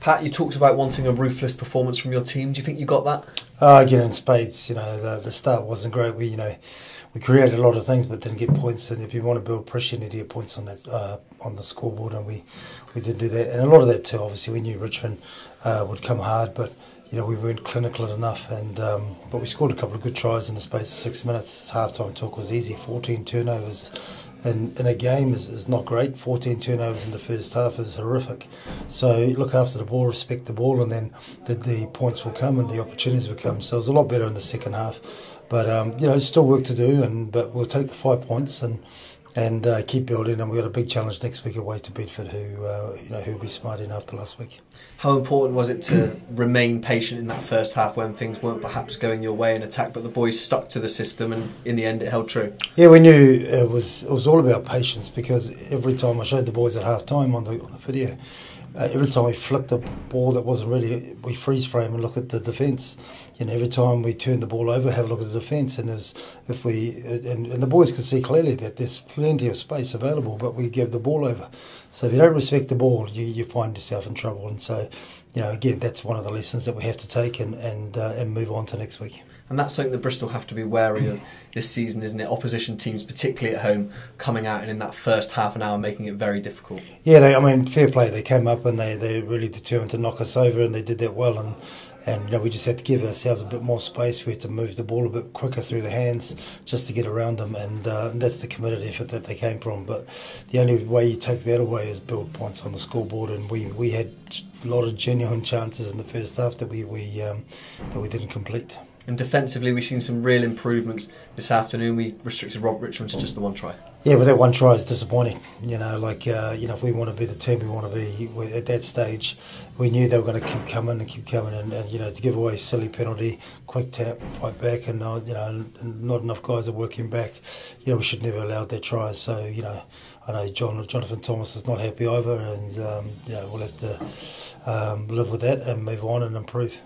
Pat, you talked about wanting a ruthless performance from your team. Do you think you got that? Again, in spades. The start wasn't great. We created a lot of things but didn't get points. And if you want to build pressure, you need to get points on that on the scoreboard, and we did do that. And a lot of that too. Obviously, we knew Richmond would come hard, but we weren't clinical enough. And but we scored a couple of good tries in the space of 6 minutes. Half-time talk was easy. 14 turnovers. And in a game is not great. 14 turnovers in the first half is horrific. So look after the ball, respect the ball, and then the points will come and the opportunities will come. So it was a lot better in the second half. But still work to do. But we'll take the 5 points and keep building. And we've got a big challenge next week away to Bedford, who'll be smarting after last week. How important was it to remain patient in that first half when things weren't perhaps going your way in attack, but the boys stuck to the system and in the end it held true? Yeah, we knew it was all about patience, because every time I showed the boys at half time on the video, every time we flicked the ball that wasn't ready, we freeze frame and look at the defence. Every time we turn the ball over, have a look at the defence, and the boys could see clearly that there's plenty of space available, but we give the ball over. So if you don't respect the ball, you find yourself in trouble. And so, again, that's one of the lessons that we have to take and move on to next week. And that's something that Bristol have to be wary of this season, isn't it? Opposition teams, particularly at home, coming out and in that first half an hour making it very difficult. Yeah, fair play. They came up and they really determined to knock us over, and they did that well. And we just had to give ourselves a bit more space. We had to move the ball a bit quicker through the hands just to get around them, and that's the committed effort that they came from. But the only way you take that away is build points on the scoreboard, and we had a lot of genuine chances in the first half that we didn't complete. And defensively, we've seen some real improvements this afternoon. We restricted Richmond to just the one try. Yeah, but that one try is disappointing. If we want to be the team we want to be at that stage, we knew they were going to keep coming, and to give away a silly penalty, quick tap, fight back, and not enough guys are working back. We should never have allowed that try. So I know Jonathan Thomas is not happy over, and we'll have to live with that and move on and improve.